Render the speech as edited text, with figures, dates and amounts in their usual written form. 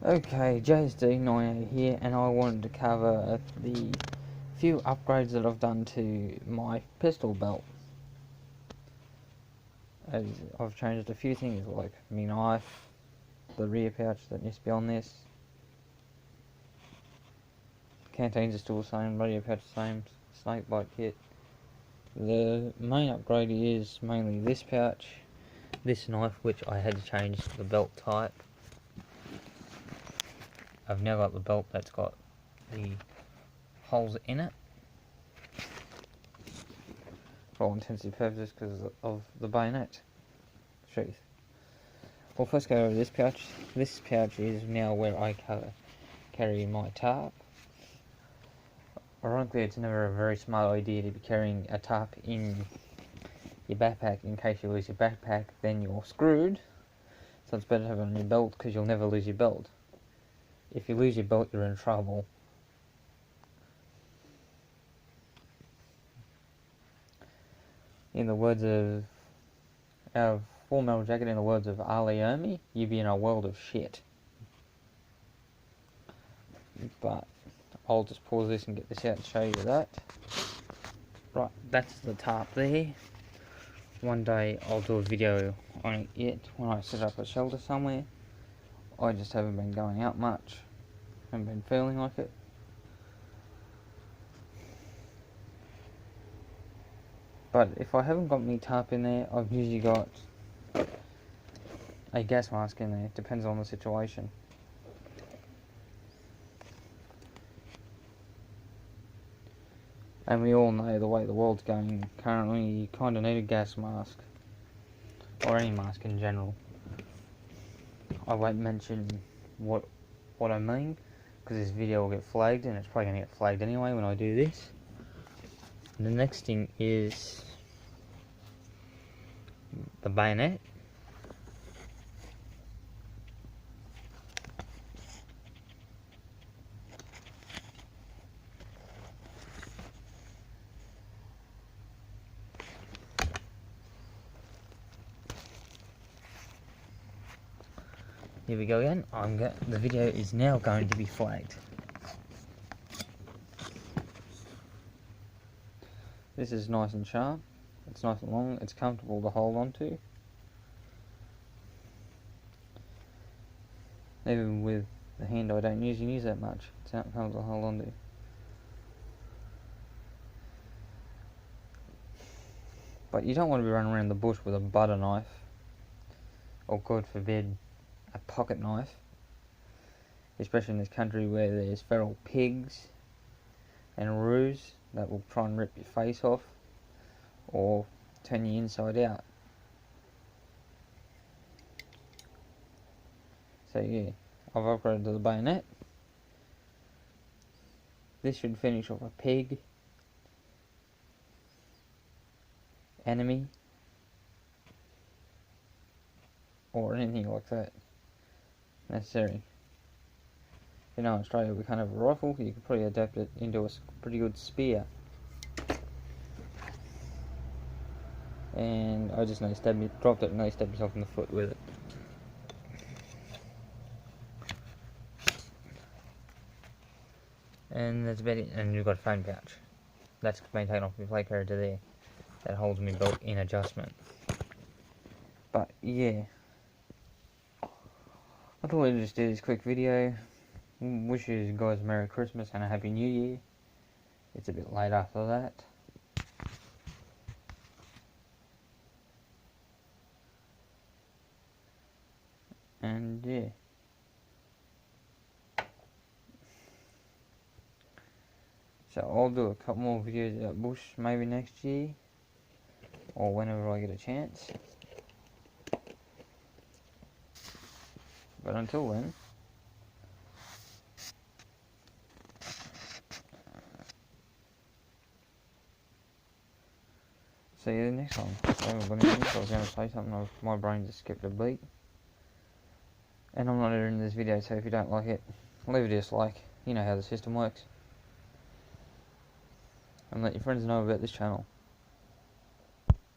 Okay, JSD98 here, and I wanted to cover the few upgrades that I've done to my pistol belt. As I've changed a few things like my knife, the rear pouch that used to be on this. Canteens are still the same, rear pouch the same, snake bite kit. The main upgrade is mainly this pouch, this knife, which I had to change the belt type. I've now got the belt that's got the holes in it for all intents and purposes because of the bayonet sheath. We'll first go over this pouch. This pouch is now where I carry my tarp. Ironically, it's never a very smart idea to be carrying a tarp in your backpack in case you lose your backpack, then you're screwed. So it's better to have it on your belt because you'll never lose your belt. If you lose your belt, you're in trouble. In the words of our Full Metal Jacket, in the words of Ali Omi, you'd be in a world of shit. But I'll just pause this and get this out and show you that. Right, that's the tarp there. One day I'll do a video on it yet when I set up a shelter somewhere. I just haven't been going out much. Haven't been feeling like it. But if I haven't got me tarp in there, I've usually got a gas mask in there. Depends on the situation. And we all know the way the world's going currently, you kind of need a gas mask. Or any mask in general. I won't mention what I mean, because this video will get flagged, and it's probably going to get flagged anyway when I do this. And the next thing is the bayonet. Here we go again. The video is now going to be flagged. This is nice and sharp. It's nice and long. It's comfortable to hold on to. Even with the hand I don't usually use that much. It's not comfortable to hold on to. But you don't want to be running around the bush with a butter knife. Or God forbid, a pocket knife, especially in this country where there's feral pigs and roos that will try and rip your face off or turn you inside out. So yeah, I've upgraded to the bayonet. This should finish off a pig, enemy, or anything like that necessary. You know, in Australia we can't have a rifle. You could probably adapt it into a pretty good spear. And I just dropped it and I stabbed myself in the foot with it. And that's about it. And you've got a phone pouch. That's been taken off my play carrier there. That holds my belt in adjustment. But yeah, I thought I'd just do this quick video. Wish you guys a Merry Christmas and a Happy New Year. It's a bit late after that. And yeah. So I'll do a couple more videos about bush maybe next year. Or whenever I get a chance. But until then, see you next time. I was going to say something, my brain just skipped a beat. And I'm not editing this video, so if you don't like it, leave a dislike. You know how the system works. And let your friends know about this channel.